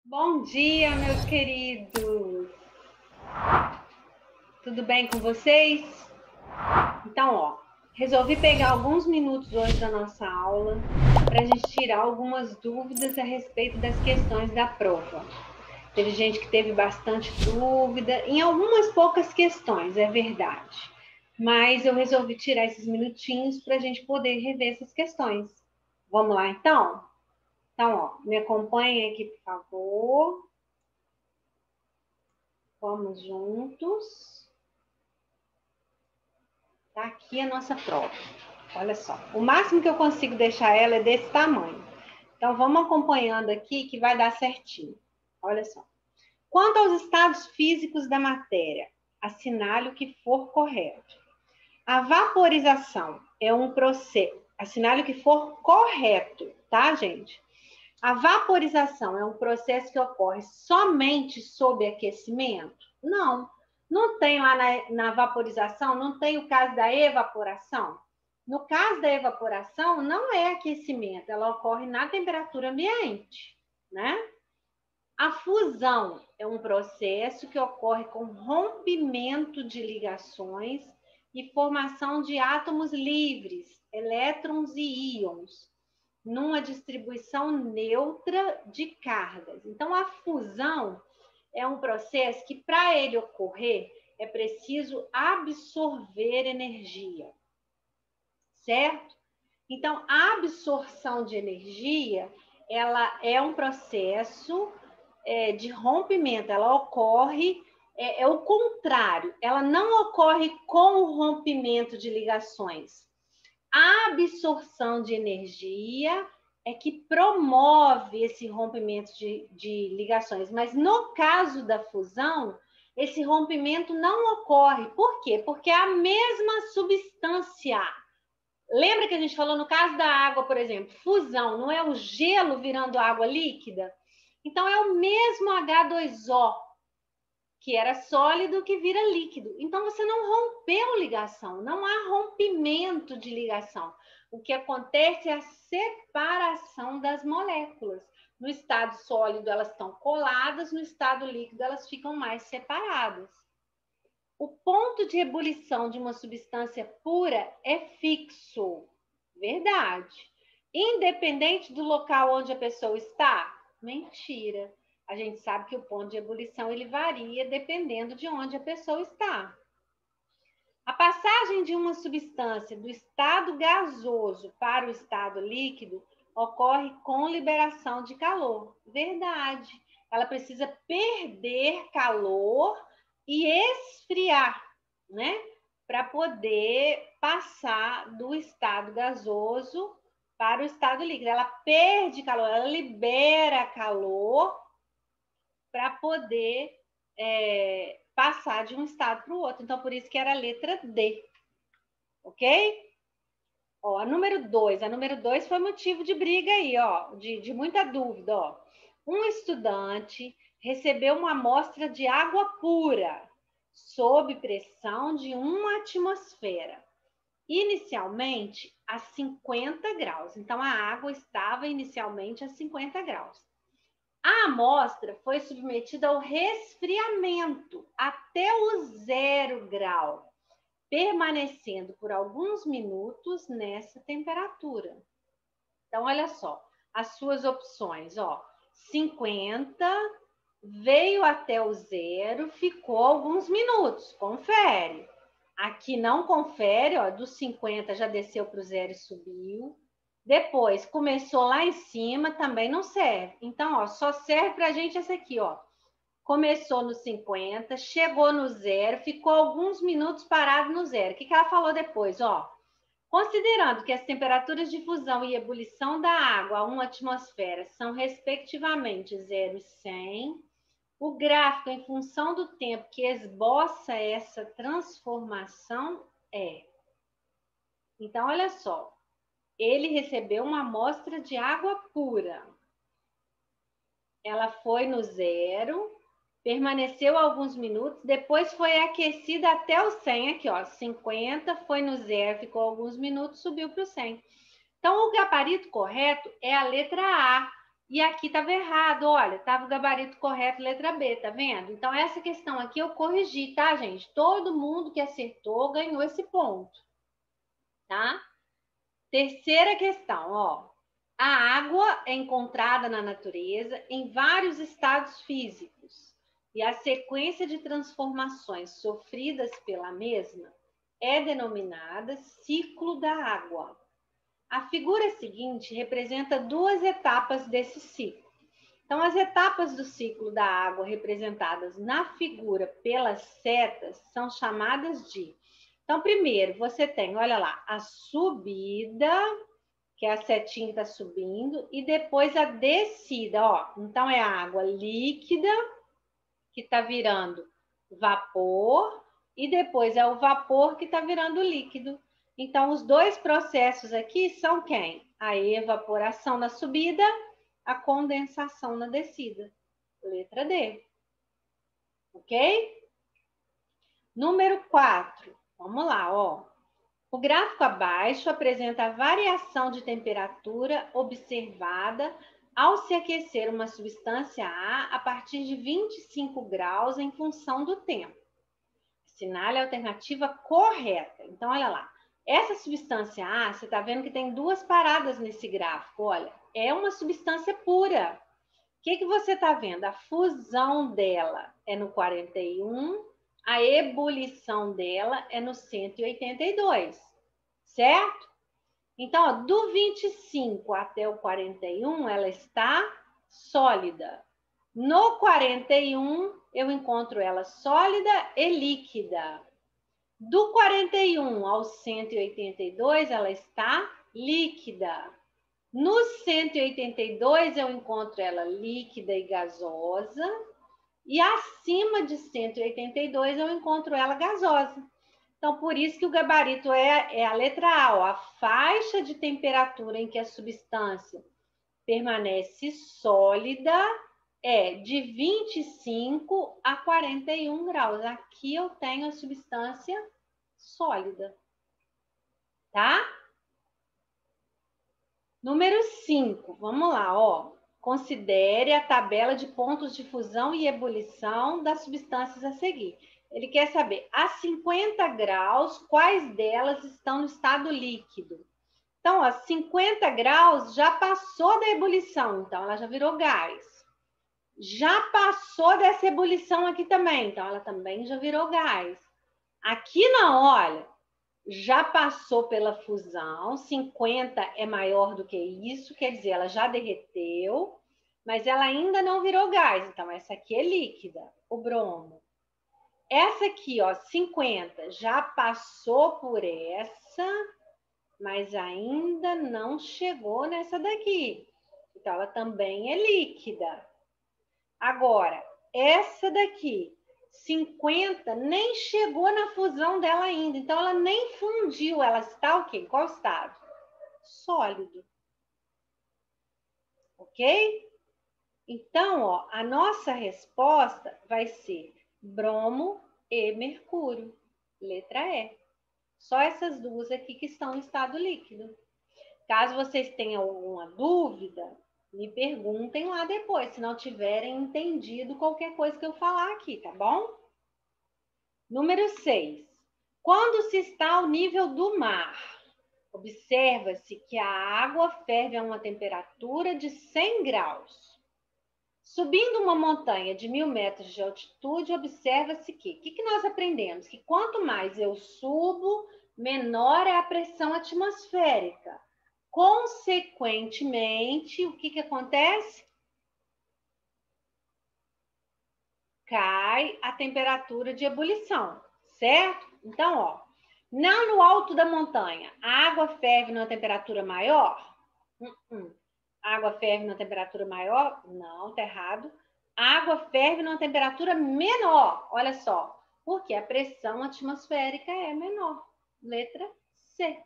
Bom dia, meus queridos! Tudo bem com vocês? Então, ó, resolvi pegar alguns minutos hoje da nossa aula para a gente tirar algumas dúvidas a respeito das questões da prova. Teve gente que teve bastante dúvida, em algumas poucas questões, é verdade. Mas eu resolvi tirar esses minutinhos para a gente poder rever essas questões. Vamos lá, então? Então, ó, me acompanhem aqui, por favor. Vamos juntos. Tá aqui a nossa prova. Olha só. O máximo que eu consigo deixar ela é desse tamanho. Então, vamos acompanhando aqui que vai dar certinho. Olha só. Quanto aos estados físicos da matéria, assinale o que for correto. A vaporização é um processo. Assinale o que for correto, tá, gente? A vaporização é um processo que ocorre somente sob aquecimento? Não. Não tem lá na vaporização, não tem o caso da evaporação? No caso da evaporação, não é aquecimento, ela ocorre na temperatura ambiente, né? A fusão é um processo que ocorre com rompimento de ligações e formação de átomos livres, elétrons e íons, numa distribuição neutra de cargas. Então, a fusão é um processo que, para ele ocorrer, é preciso absorver energia, certo? Então, a absorção de energia, ela é um processo de rompimento, ela ocorre, é o contrário, ela não ocorre com o rompimento de ligações. A absorção de energia é que promove esse rompimento de ligações, mas no caso da fusão, esse rompimento não ocorre. Por quê? Porque é a mesma substância. Lembra que a gente falou no caso da água, por exemplo, fusão, não é o gelo virando água líquida? Então, é o mesmo H2O, que era sólido, que vira líquido. Então, você não rompeu ligação, não há rompimento de ligação. O que acontece é a separação das moléculas. No estado sólido, elas estão coladas, no estado líquido, elas ficam mais separadas. O ponto de ebulição de uma substância pura é fixo. Verdade. Independente do local onde a pessoa está? Mentira. A gente sabe que o ponto de ebulição ele varia dependendo de onde a pessoa está. A passagem de uma substância do estado gasoso para o estado líquido ocorre com liberação de calor. Verdade. Ela precisa perder calor e esfriar, né? Para poder passar do estado gasoso para o estado líquido. Ela perde calor, ela libera calor para poder passar de um estado para o outro. Então, por isso que era a letra D. Ok? Ó, a número 2 foi motivo de briga aí, ó, de muita dúvida, ó. Um estudante recebeu uma amostra de água pura sob pressão de 1 atmosfera, inicialmente a 50 graus. Então, a água estava inicialmente a 50 graus. A amostra foi submetida ao resfriamento até o 0 grau, permanecendo por alguns minutos nessa temperatura. Então, olha só, as suas opções, ó, 50, veio até o 0, ficou alguns minutos, confere. Aqui não confere, ó, dos 50 já desceu para o 0 e subiu. Depois, começou lá em cima, também não serve. Então, ó, só serve para a gente essa aqui, ó. Começou no 50, chegou no 0, ficou alguns minutos parado no 0. O que ela falou depois? Ó, considerando que as temperaturas de fusão e ebulição da água a 1 atmosfera são respectivamente 0 e 100, o gráfico em função do tempo que esboça essa transformação é... Então, olha só, ele recebeu uma amostra de água pura. Ela foi no 0, permaneceu alguns minutos, depois foi aquecida até o 100, aqui ó, 50, foi no 0, ficou alguns minutos, subiu para o 100. Então, o gabarito correto é a letra A. E aqui estava errado, olha, estava o gabarito correto, letra B, tá vendo? Então, essa questão aqui eu corrigi, tá, gente? Todo mundo que acertou ganhou esse ponto, tá? Terceira questão, ó. A água é encontrada na natureza em vários estados físicos e a sequência de transformações sofridas pela mesma é denominada ciclo da água. A figura seguinte representa duas etapas desse ciclo. Então, as etapas do ciclo da água representadas na figura pelas setas são chamadas de... Então, primeiro, você tem, olha lá, a subida, que a setinha está subindo, e depois a descida, ó. Então, é a água líquida, que está virando vapor, e depois é o vapor que está virando líquido. Então, os dois processos aqui são quem? A evaporação na subida, a condensação na descida. Letra D. Ok? Número 4. Vamos lá, ó. O gráfico abaixo apresenta a variação de temperatura observada ao se aquecer uma substância A partir de 25 graus em função do tempo. Assinale a alternativa correta. Então, olha lá. Essa substância A, você está vendo que tem duas paradas nesse gráfico. Olha, é uma substância pura. O que você está vendo? A fusão dela é no 41, a ebulição dela é no 182, certo? Então, ó, do 25 até o 41, ela está sólida. No 41, eu encontro ela sólida e líquida. Do 41 ao 182, ela está líquida. No 182, eu encontro ela líquida e gasosa. E acima de 182, eu encontro ela gasosa. Então, por isso que o gabarito é a letra A, ó, a faixa de temperatura em que a substância permanece sólida é de 25 a 41 graus. Aqui eu tenho a substância sólida, tá? Número 5, vamos lá, ó. Considere a tabela de pontos de fusão e ebulição das substâncias a seguir. Ele quer saber, a 50 graus, quais delas estão no estado líquido? Então, ó, 50 graus já passou da ebulição, então ela já virou gás. Já passou dessa ebulição aqui também, então ela também já virou gás. Aqui não, olha, já passou pela fusão, 50 é maior do que isso, quer dizer, ela já derreteu, mas ela ainda não virou gás, então essa aqui é líquida, o bromo. Essa aqui, ó, 50, já passou por essa, mas ainda não chegou nessa daqui. Então, ela também é líquida. Agora, essa daqui, 50, nem chegou na fusão dela ainda. Então, ela nem fundiu. Ela está o quê? Em qual estado? Sólido. Ok? Então, ó, a nossa resposta vai ser bromo e mercúrio. Letra E. Só essas duas aqui que estão em estado líquido. Caso vocês tenham alguma dúvida, me perguntem lá depois, se não tiverem entendido qualquer coisa que eu falar aqui, tá bom? Número 6. Quando se está ao nível do mar, observa-se que a água ferve a uma temperatura de 100 graus. Subindo uma montanha de 1000 metros de altitude, observa-se que... O que nós aprendemos? Que quanto mais eu subo, menor é a pressão atmosférica. Consequentemente, o que acontece? Cai a temperatura de ebulição, certo? Então, ó, no alto da montanha, a água ferve numa temperatura maior? A água ferve numa temperatura maior? Não, tá errado. A água ferve numa temperatura menor, olha só, porque a pressão atmosférica é menor. Letra C.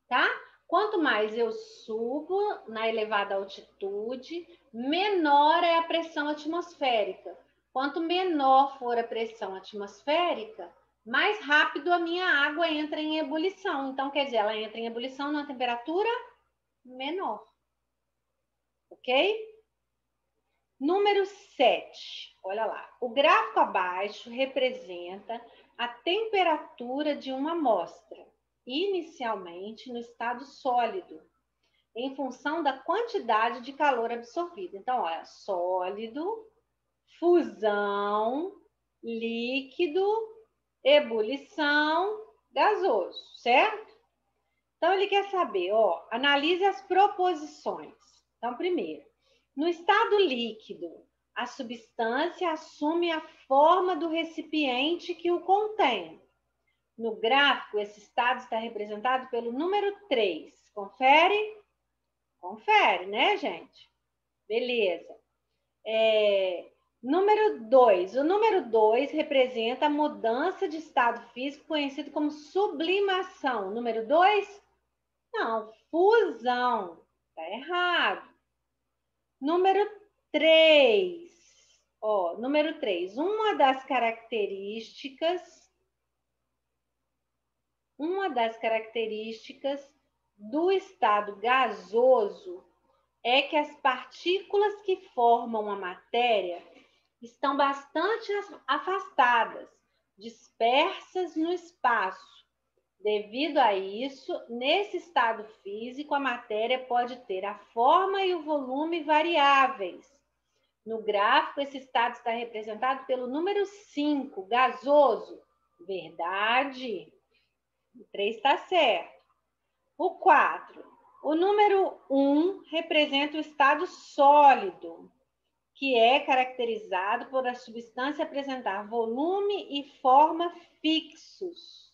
Tá? Quanto mais eu subo na elevada altitude, menor é a pressão atmosférica. Quanto menor for a pressão atmosférica, mais rápido a minha água entra em ebulição. Então, quer dizer, ela entra em ebulição numa temperatura menor. Ok? Número 7. Olha lá. O gráfico abaixo representa a temperatura de uma amostra, inicialmente no estado sólido, em função da quantidade de calor absorvido. Então, olha, sólido, fusão, líquido, ebulição, gasoso, certo? Então, ele quer saber, ó, analise as proposições. Então, primeiro, no estado líquido, a substância assume a forma do recipiente que o contém. No gráfico, esse estado está representado pelo número 3. Confere? Confere, né, gente? Beleza. Número 2. O número 2 representa a mudança de estado físico conhecido como sublimação. Número 2? Não, fusão. Tá errado. Número 3. Ó, número 3. Uma das características do estado gasoso é que as partículas que formam a matéria estão bastante afastadas, dispersas no espaço. Devido a isso, nesse estado físico, a matéria pode ter a forma e o volume variáveis. No gráfico, esse estado está representado pelo número 5, gasoso. Verdade. O 3 está certo. O 4. O número 1 representa o estado sólido, que é caracterizado por a substância apresentar volume e forma fixos.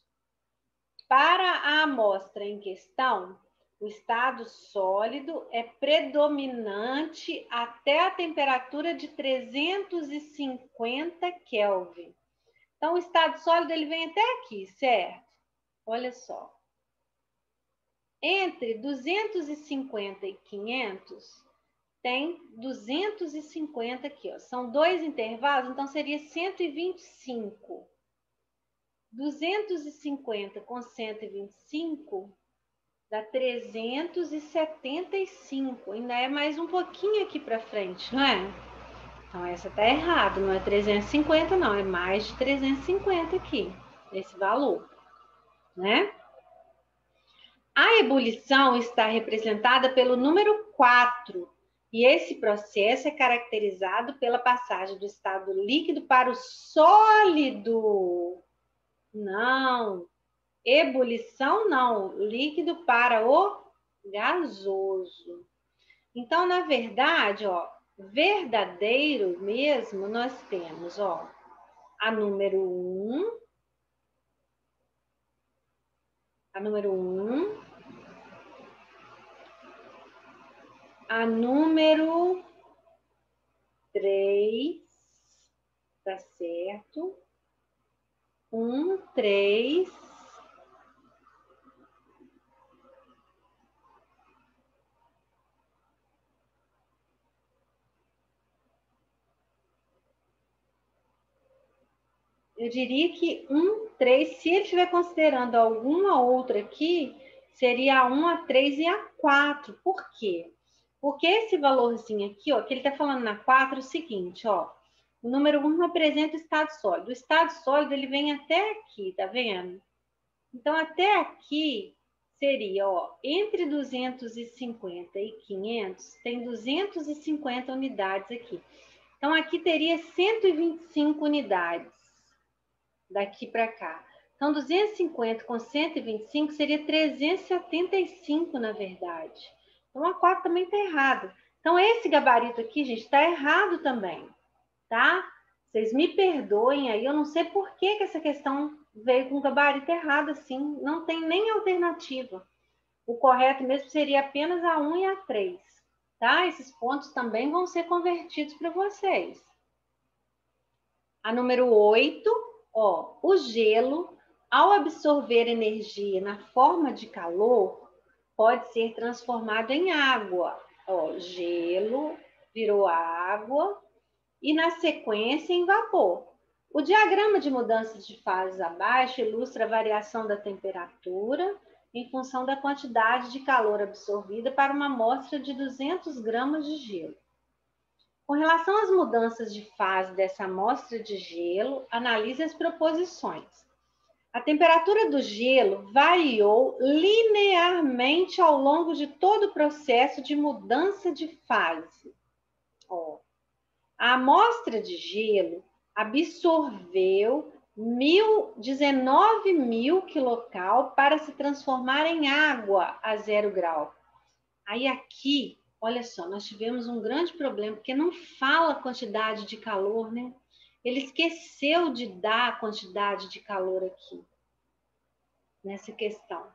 Para a amostra em questão, o estado sólido é predominante até a temperatura de 350 Kelvin. Então, o estado sólido ele vem até aqui, certo? Olha só. Entre 250 e 500, tem 250 aqui, ó. São dois intervalos, então seria 125. 250 com 125 dá 375. Ainda é mais um pouquinho aqui para frente, não é? Então, essa tá errada. Não é 350, não. É mais de 350 aqui, esse valor, né? A ebulição está representada pelo número 4. E esse processo é caracterizado pela passagem do estado líquido para o sólido. Não. Ebulição, não. Líquido para o gasoso. Então, na verdade, ó, verdadeiro mesmo, nós temos, ó, a número 1, a número 1, a número 3, tá certo? 1, 3. Eu diria que 1, 3, se ele estiver considerando alguma outra aqui, seria a 1, a 3 e a 4. Por quê? Porque esse valorzinho aqui, ó, que ele está falando na 4, é o seguinte, ó. O número 1 representa o estado sólido. O estado sólido, ele vem até aqui, tá vendo? Então, até aqui seria, ó, entre 250 e 500, tem 250 unidades aqui. Então, aqui teria 125 unidades daqui para cá. Então, 250 com 125 seria 375, na verdade. Então, a 4 também está errado. Então, esse gabarito aqui, gente, está errado também, tá? Vocês me perdoem aí, eu não sei por que essa questão veio com gabarito errado assim, não tem nem alternativa. O correto mesmo seria apenas a 1 e a 3, tá? Esses pontos também vão ser convertidos para vocês. A número 8, ó, o gelo, ao absorver energia na forma de calor, pode ser transformado em água. Ó, gelo virou água e, na sequência, em vapor. O diagrama de mudanças de fases abaixo ilustra a variação da temperatura em função da quantidade de calor absorvida para uma amostra de 200 gramas de gelo. Com relação às mudanças de fase dessa amostra de gelo, analise as proposições. A temperatura do gelo variou linearmente ao longo de todo o processo de mudança de fase. Ó, a amostra de gelo absorveu 19.000 kcal para se transformar em água a 0 grau. Aí aqui, olha só, nós tivemos um grande problema, porque não fala a quantidade de calor, né? Ele esqueceu de dar a quantidade de calor aqui, nessa questão.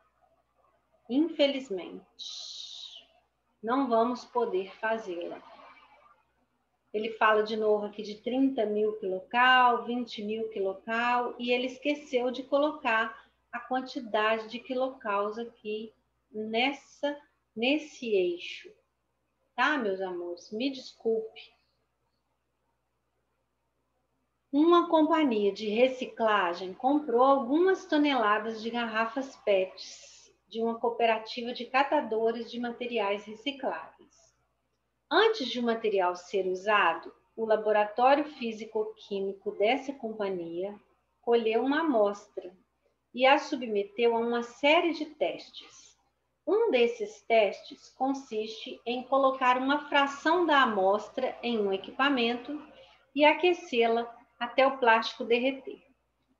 Infelizmente, não vamos poder fazê-la. Ele fala de novo aqui de 30.000 kcal, 20.000 kcal, e ele esqueceu de colocar a quantidade de quilocals aqui nesse eixo. Tá, meus amores? Me desculpe. Uma companhia de reciclagem comprou algumas toneladas de garrafas PETs de uma cooperativa de catadores de materiais recicláveis. Antes de o material ser usado, o laboratório físico-químico dessa companhia colheu uma amostra e a submeteu a uma série de testes. Um desses testes consiste em colocar uma fração da amostra em um equipamento e aquecê-la até o plástico derreter.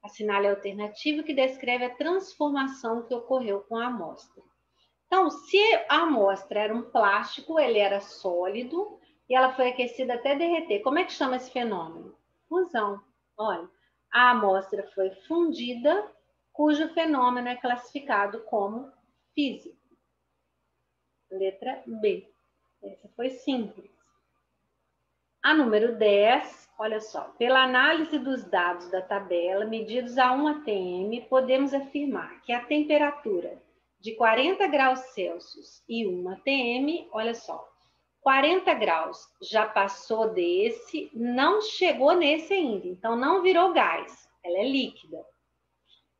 Assinale a alternativa que descreve a transformação que ocorreu com a amostra. Então, se a amostra era um plástico, ele era sólido e ela foi aquecida até derreter. Como é que chama esse fenômeno? Fusão. Olha, a amostra foi fundida, cujo fenômeno é classificado como físico. Letra B. Essa foi simples. A número 10, olha só. Pela análise dos dados da tabela, medidos a 1 atm, podemos afirmar que a temperatura de 40 graus Celsius e 1 atm, olha só, 40 graus já passou desse, não chegou nesse ainda, então não virou gás, ela é líquida.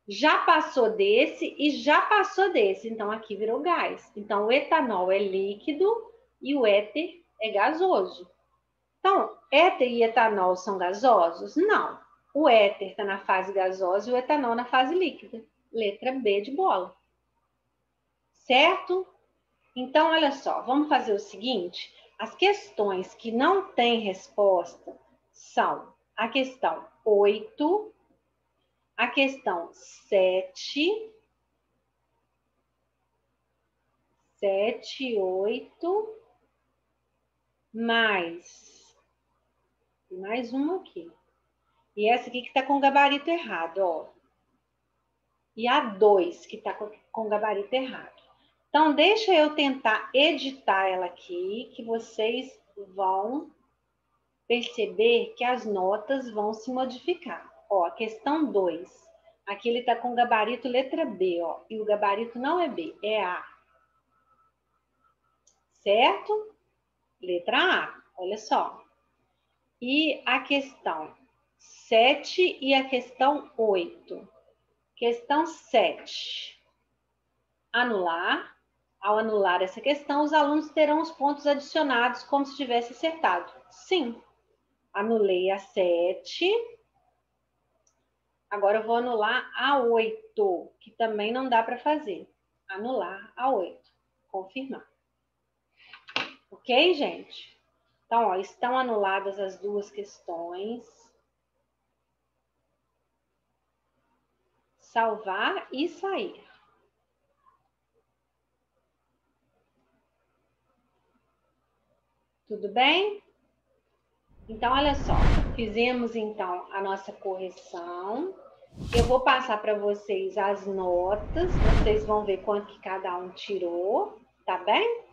Já passou desse e já passou desse, então aqui virou gás. Então o etanol é líquido e o éter é gasoso. Então, éter e etanol são gasosos? Não. O éter está na fase gasosa e o etanol na fase líquida. Letra B de bola. Certo? Então, olha só, vamos fazer o seguinte. As questões que não têm resposta são a questão 8, a questão 7, 8, mais uma aqui. E essa aqui que está com o gabarito errado, ó. E a 2 que está com o gabarito errado. Então, deixa eu tentar editar ela aqui, que vocês vão perceber que as notas vão se modificar. Ó, a questão 2. Aqui ele está com o gabarito letra B, ó. E o gabarito não é B, é A. Certo? Letra A, olha só. E a questão 7 e a questão 8. Questão 7. Anular. Ao anular essa questão, os alunos terão os pontos adicionados como se tivesse acertado. Sim. Anulei a 7. Agora eu vou anular a 8, que também não dá para fazer. Anular a 8. Confirmar. Ok, gente? Então, ó, estão anuladas as duas questões. salvar e sair. Tudo bem? Então, olha só, fizemos então a nossa correção. Eu vou passar para vocês as notas, vocês vão ver quanto que cada um tirou, tá bem?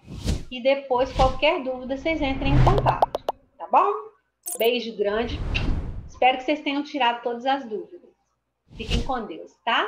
E depois, qualquer dúvida, vocês entrem em contato, tá bom? Beijo grande. Espero que vocês tenham tirado todas as dúvidas. Fiquem com Deus, tá?